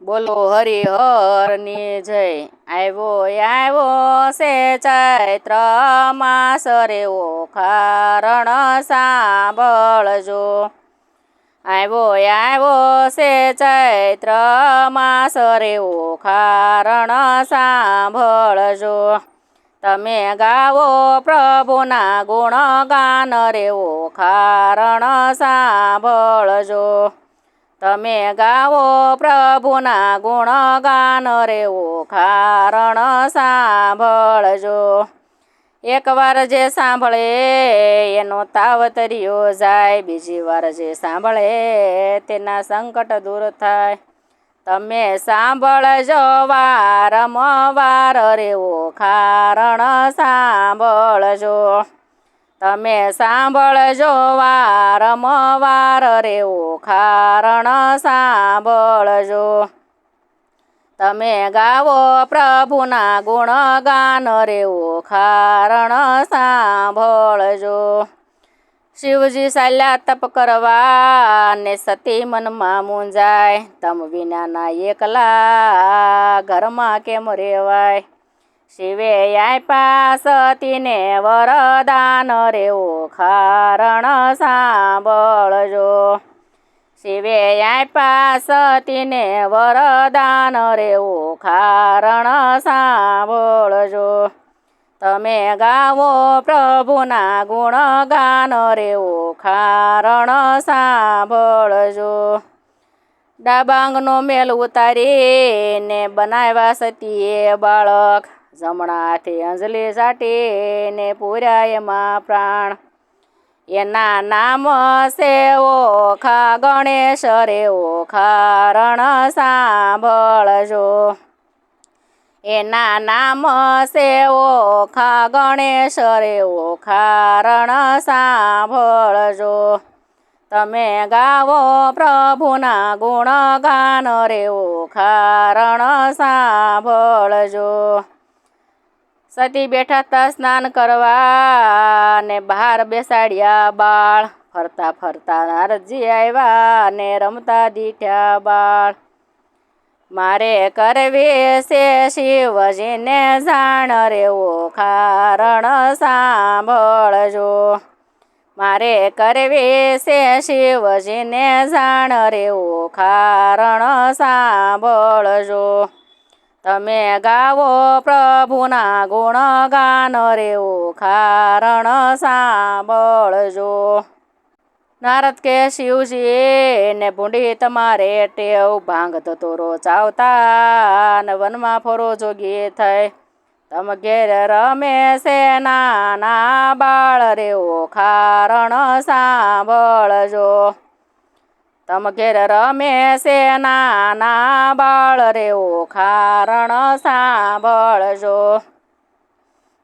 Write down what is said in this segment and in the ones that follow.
બોલો હરિહરની જય। આવ્યો છે ચૈત્ર માસ રે ઓખારણ સાંભળજો। આવ્યો છે ચૈત્ર માસ રે ઓખારણ સાંભળજો। તમે ગાવો પ્રભુના ગુણગાન રે ઓખારણ સાંભળજો। તમે ગાવો પ્રભુના ગુણગાન રે ઓખારણ સાંભળજો। એકવાર જે સાંભળે એનો તાવ તર્યો જાય, બીજી વાર જે સાંભળે તેના સંકટ દૂર થાય। તમે સાંભળજો વારંવાર રે ઓખારણ સાંભળજો। તમે સાંભળજો વારંવાર રે ઓખારણ સાંભળજો। તમે ગાવો પ્રભુના ગુણગાન રે ઓખારણ સાંભળજો। શિવજી ચાલ્યા તપ કરવા ને સતી મનમાં મૂંઝાય, તમ વિનાના એકલા ઘરમાં કેમ રેવાય। શિવે આપ્યા સતીને વરદાન રે ઓખારણ સાંભળજો। શિવે આપ્યા સતીને વરદાન રે ઓખારણ સાંભળજો। તમે ગાવો પ્રભુના ગુણગાન રે ઓખારણ સાંભળજો। ડાબાંગનો મેલ ઉતારીને બનાવ્યા સતીએ બાળક, જમણા હાથે અંજલી સાટીને પૂર્યા એમાં પ્રાણ। એના નામ છે ઓખા ગણેશ રે ઓખારણ સાંભળજો। એના નામ છે ઓખા ગણેશ રે ઓખારણ સાંભળજો। તમે ગાવો પ્રભુના ગુણગાન રે ઓખારણ સાંભળજો। સતી બેઠા તા સ્નાન કરવા ને બહાર બેસાડ્યા બાળ, ફરતા ફરતા નારદજી આવ્યા ને રમતા દીઠ્યા બાળ। મારે કરવી છે શિવજીને જાણ રે ઓખારણ સાંભળજો। મારે કરવી છે શિવજીને જાણ રે ઓખારણ સાંભળજો। તમે ગાવો પ્રભુના ગુણગાન રે ઓખારણ સાંભળજો। નારદ કે શિવજી ને ભૂંડી તમારે ટેવ, ભાંગ ધતોરો ચાવતા ને વનમાં ફરો જોગી થઈ। તમ ઘેર રમે છે નાના બાળ રે ઓખારણ સાંભળજો। તમ ઘેર રમે છે નાના બાળ રે ઓખારણ સાંભળજો।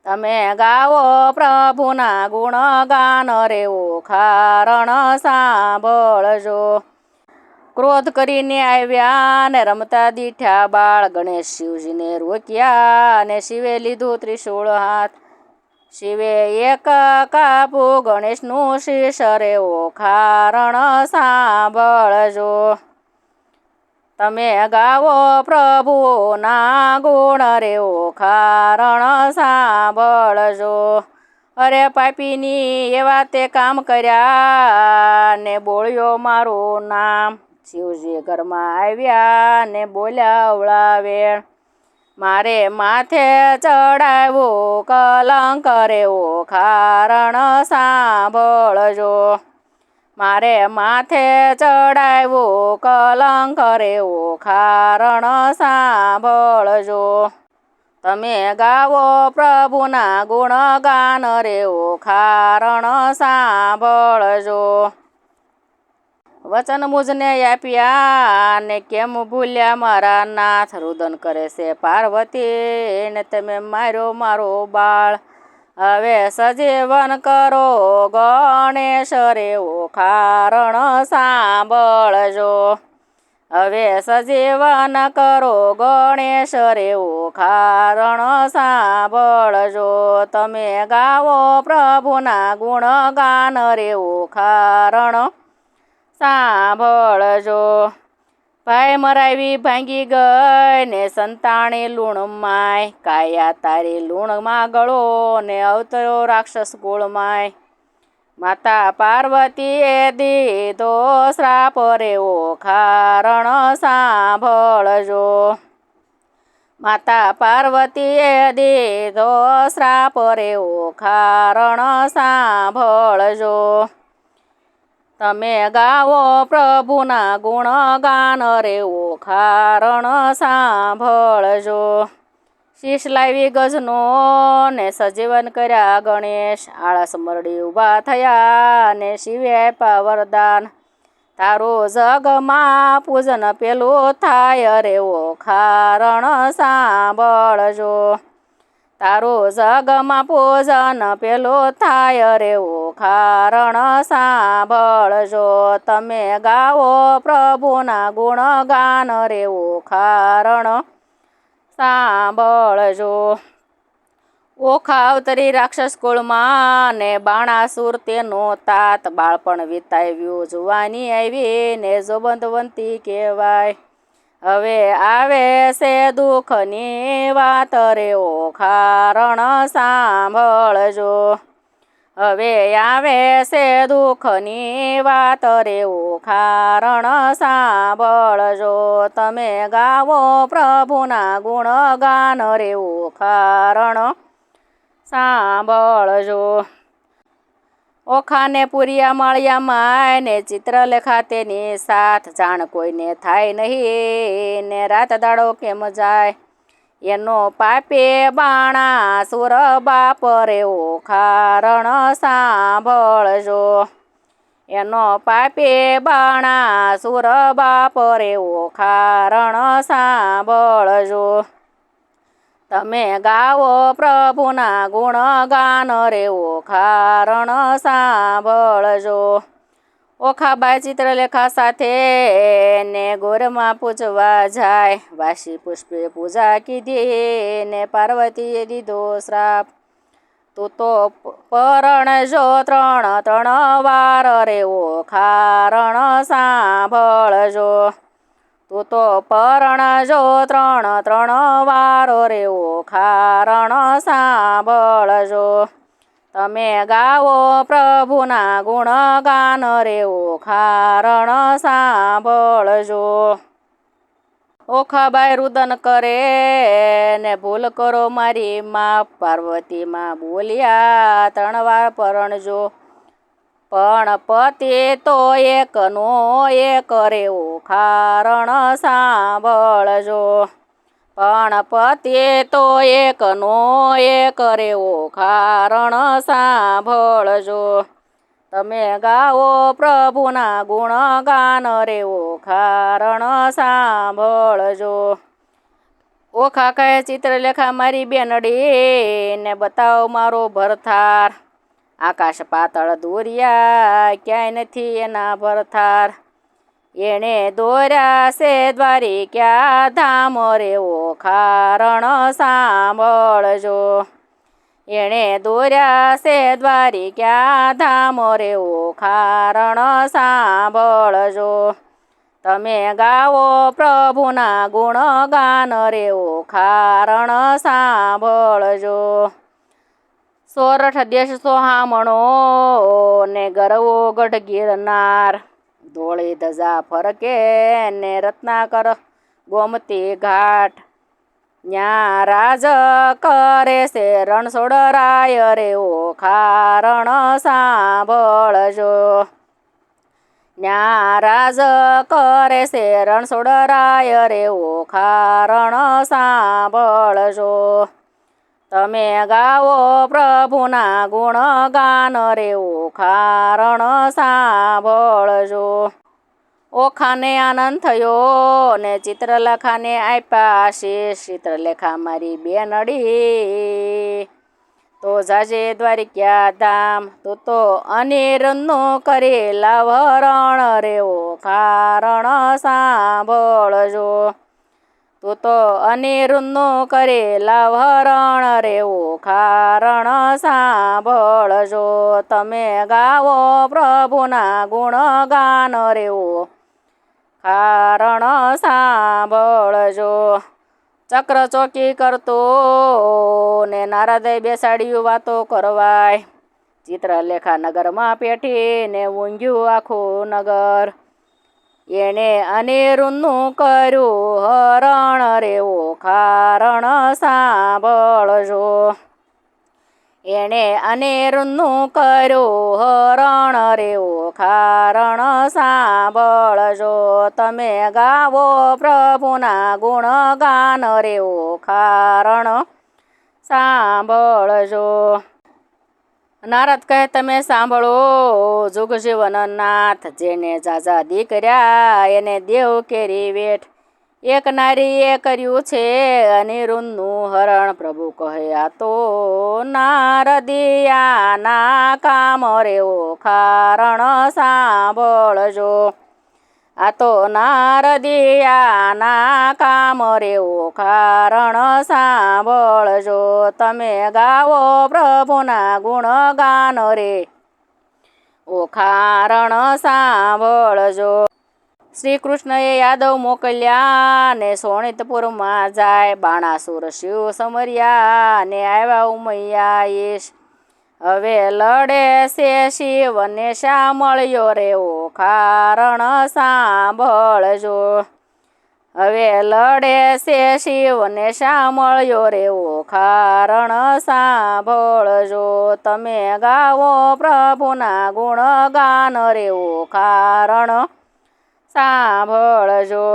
તમે ગાવો પ્રભુના ગુણગાન રે ઓખારણ સાંભળજો। ક્રોધ કરીને આવ્યા ને રમતા દીઠ્યા બાળ, ગણેશ શિવજીને રોક્યા ને શિવે લીધું ત્રિશૂળ હાથ। શિવે એક કાપું ગણેશનું શીશ રે ઓખારણ સાંભળજો। તમે ગાવો પ્રભુના ગુણ રે ઓખારણ સાંભળજો। અરે પાપીની એવા તે કામ કર્યા ને બોલ્યો મારું નામ। શિવજી ઘરમાં આવ્યા ને બોલ્યા અવળા વેળ, મારે માથે ચડાવ્યું કલંક રે ઓખારણ સાંભળજો। મારે માથે ચડાવ્યું કલંક રે ઓખારણ સાંભળજો। તમે ગાવો પ્રભુના ગુણગાન રે ઓખારણ સાંભળજો। વચન મુજને આપ્યા ને કેમ ભૂલ્યા મારા નાથ, રુદન કરે છે પાર્વતી ને તમે માર્યો મારો બાળ। હવે સજીવન કરો ગણેશ રે ઓખારણ સાંભળજો। હવે સજીવન કરો ગણેશ રે ઓખારણ સાંભળજો। તમે ગાવો પ્રભુના ગુણગાન રે ઓખારણ સાંભળજો। ભાઈ મરાવી ભાંગી ગઈ ને સંતાણી લૂણ માય, કાયા તારી લૂણમાં ગળો ને અવતરો રાક્ષસ કુળમાય. માતા પાર્વતીએ દીધો શ્રાપ રે ઓખારણ સાંભળજો. માતા પાર્વતીએ દીધો શ્રાપ રે ઓખારણ સાંભળજો. તમે ગાવો પ્રભુના ગુણગાન રે ઓખારણ સાંભળજો. શીશ લાવી ગજનો ને સજીવન કર્યા ગણેશ, આળસ મરડી ઊભા થયા ને શિવે આપ્યા વરદાન. તારું જગમાં પૂજન પેલું થાય રે ઓખારણ સાંભળજો. તારું જગમાં પૂજન પેલું થાય રે ઓખારણ સાંભળજો. તમે ગાવો પ્રભુના ગુણગાન રે ઓખારણ સાંભળજો. ઓખા અવતરી રાક્ષસ કુળમાં ને બાણાસુર તેનો તાત, બાળપણ વિતાવ્યું જુવાની આવી ને જોબંધવંતી કહેવાય. હવે આવે છે દુઃખની વાત રે ઓખારણ સાંભળજો. હવે આવે છે દુઃખની વાત રે ઓખારણ સાંભળજો. તમે ગાવો પ્રભુના ગુણગાન રે ઓખારણ સાંભળજો. ઓખાને પુરિયા મળ્યા માય ને ચિત્રલેખા તેની સાથ, જાણ કોઈને થાય નહીં ને રાત દાડો કેમ જાય. એનો પાપે બાણા સુર બાપ રે ઓખારણ સાંભળજો. એનો પાપે બાણા સુર બાપ રે ઓખારણ સાંભળજો. તમે ગાવો પ્રભુના ગુણગાન રે ઓખારણ સાંભળજો. ઓખાબાઈ ચિત્રલેખા સાથે ને ગોરમાં પૂજવા જાય, વાસી પુષ્પે પૂજા કીધી ને પાર્વતીએ દીધો શ્રાપ. તું તો પરણજો 3 વાર રે ઓખારણ સાંભળજો. તું તો પરણજો 3 વાર રે ઓખારણ સાંભળજો. તમે ગાવો પ્રભુના ગુણગાન રે ઓખારણ સાંભળજો. ઓખાબાઈ રુદન કરે ને ભૂલ કરો મારી માં, પાર્વતીમાં બોલ્યા 3 વાર પરણજો. પણ પતિ તો એકનો એક રે ઓખારણ સાંભળજો. પણ પતિ તો એકનો એક રે ઓખારણ સાંભળજો. તમે ગાવો પ્રભુના ગુણગાન રે ઓખારણ સાંભળજો. ઓખા કહે ચિત્રલેખા મારી બેનડી ને બતાવ મારો ભરથાર, આકાશ પાતળ દોર્યા ક્યાંય નથી એના ભરથાર. એણે દોર્યા છે દ્વારિકા ધામ રે ઓખારણ સાંભળજો. એણે દોર્યા છે દ્વારિકા ધામ રે ઓખારણ સાંભળજો. તમે ગાવો પ્રભુના ગુણગાન રે ઓખારણ સાંભળજો. સોરઠ દેશ સોહામણો ને ગરવો ગઢ ગિરનાર, ધોળી ધજા ફરકે ને રત્નાકર ગોમતી ઘાટ. ન્યા રાજ કરે છે રણછોડરાય રે ઓખારણ સાંભળજો. ન્યા રાજ કરે છે રણછોડરાય રે ઓખારણ સાંભળજો. તમે ગાવો પ્રભુના ગુણગાન રે ઓખારણ સાંભળજો. ઓખાને આનંદ થયો ને ચિત્રલેખાને આપ્યા આશીષ. ચિત્રલેખા મારી બેનડી તો જાજે દ્વારિકા ધામ, તું તો અનિરનું કરેલા વરણ રે ઓખારણ સાંભળજો. તું તો અનિરુંનું કરેલા વરણ રે ઓખારણ સાંભળજો. તમે ગાવો પ્રભુના ગુણગાન રે કારણ સાંભળજો. ચક્ર ચોકી કરતો ને નારદે બેસાડ્યું વાતો કરવાય. ચિત્રલેખા નગરમાં પેઠીને ઊંઘ્યું આખું નગર. એણે અનિરુદ્ધનું કર્યું હરણ રે ઓખારણ સાંભળજો. એણે અનિરુદ્ધનું કર્યું હરણ રે ઓખારણ સાંભળજો. તમે ગાવો પ્રભુના ગુણગાન રે ઓખારણ સાંભળજો. નારદ કહે તમે સાંભળો જુગજીવન નાથ, જેને જાજા દીકર્યા એને દેવ કેરી વેઠ. એક નારીએ કર્યું છે અનિરુદ્ધનું હરણ. પ્રભુ કહે આ તો નારદિયાના કામ રે ઓખારણ સાંભળજો. આ તો નારદિયાના કામ રે ઓખારણ સાંભળજો. તમે ગાવો પ્રભુના ગુણગાન રે ઓખારણ સાંભળજો. શ્રી કૃષ્ણએ યાદવ મોકલ્યા ને શોણિતપુરમાં જાય. બાણાસુર શિવ સમર્યા ને આવ્યા ઉમૈયા ઈશ. હવે લડે છે શિવને શા મળ્યો રે ઓખારણ સાંભળજો. હવે લડે છે શિવને શા મળ્યો રે ઓખારણ સાંભળજો. તમે ગાવો પ્રભુના ગુણગાન રે ઓખારણ સાંભળજો.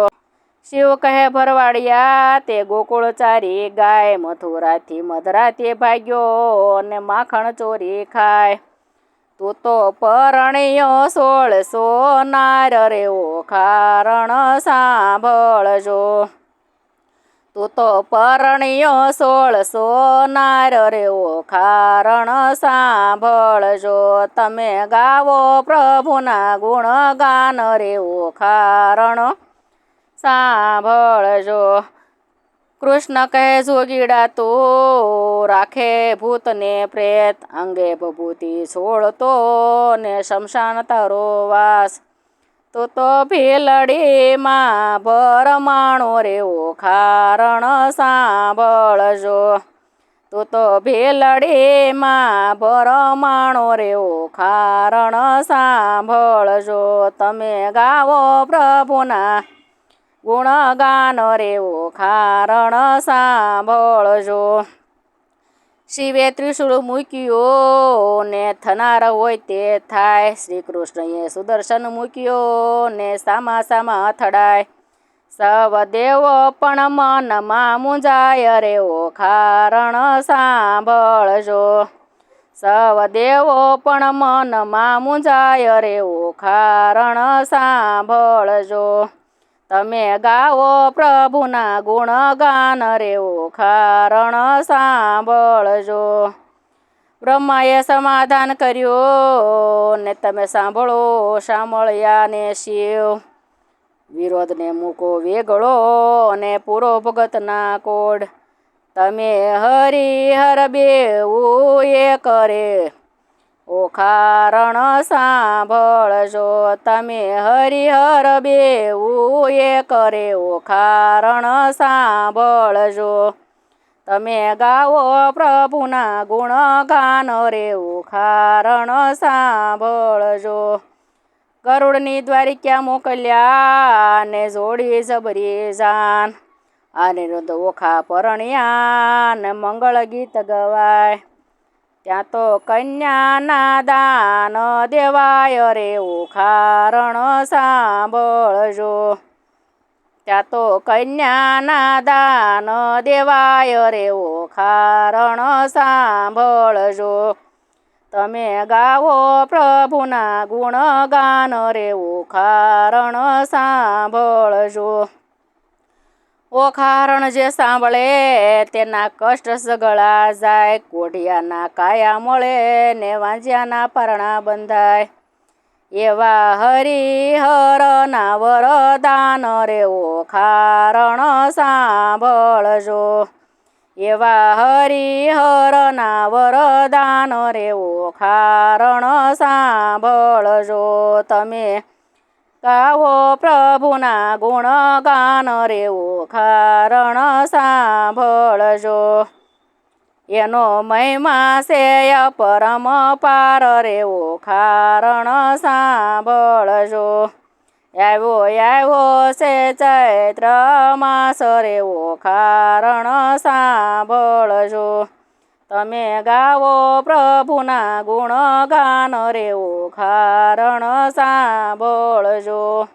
શિવ કહે ભરવાડિયા તે ગોકુળ ચારી ગાય. મથુરાથી મધરાથી ભાગ્યો અને માખણ ચોરી ખાય. તું તો પરણ્યો 1600 નાર રે ઓખારણ સાંભળજો. તું તો પરણ્યો 1600 નાર રે ઓખારણ સાંભળજો. તમે ગાવો પ્રભુના ગુણગાન રે ઓખારણ સાંભળજો. કૃષ્ણ કહે જોગીડા તું રાખે ભૂતને પ્રેત. અંગે ભભૂતિ છોડતો ને શમશાન તારો વાસ. તું તો ભીલડીમાં ભરમાણો રે ઓખારણ સાંભળજો. તું તો ભીલડીમાં ભરમાણો રે ઓખારણ સાંભળજો. તમે ગાવો પ્રભુના ગુણગાન રે ઓખારણ સાંભળજો. શિવે ત્રિશૂળ મૂક્યો ને થનાર હોય તે થાય. શ્રી કૃષ્ણએ સુદર્શન મૂક્યો ને સામા સામા અથડાય. સવ દેવ પણ મનમાં મૂંઝાય રે ઓખારણ સાંભળજો. સવ દેવો પણ મનમાં મૂંઝાય રે ઓખારણ સાંભળજો. તમે ગાવો પ્રભુના ગુણગાન રે ઓખારણ સાંભળજો. બ્રહ્માએ સમાધાન કર્યું ને તમે સાંભળો સાંભળ્યા ને શિવ. વિરોધને મૂકો વેગળો અને પૂરો ભગતના કોડ. તમે હરિહર બેવું એ કરે ઓખારણ સાંભળજો. તમે હરિહર બેવું એ કરે ઓખારણ સાંભળજો. તમે ગાવો પ્રભુના ગુણગાન રે ઓખારણ સાંભળજો. ગરુડની દ્વારિકા મોકલ્યા ને જોડી જબરી જાન. અનિરુદ્ધ ઓખા પરણ્યા ને મંગળ ગીત ગવાય. ત્યાં તો કન્યાના દાન દેવાય રે ઓખારણ સાંભળજો. ત્યાં તો કન્યાના દાન દેવાય રે ઓખારણ સાંભળજો. તમે ગાવો પ્રભુના ગુણગાન રે ઓખારણ સાંભળજો. ઓખારણ જે સાંભળે તેના કષ્ટ સગળા જાય. કોઢિયાના કાયા મળે ને વાંજ્યાના પરણા બંધાય. એવા હરિહરના વરદાન રે ઓખારણ સાંભળજો. એવા હરિહરના વરદાન રે ઓખારણ સાંભળજો. તમે ગાવો પ્રભુના ગુણગાન રે ઓખારણ સાંભળજો. એનો મહિમા છે પરમ પાર રે ઓખારણ સાંભળજો. આવ્યો છે ચૈત્ર માસ રે ઓખારણ સાંભળજો. તમે ગાવો પ્રભુના ગુણગાન રે ઓખારણ સાંભળજો.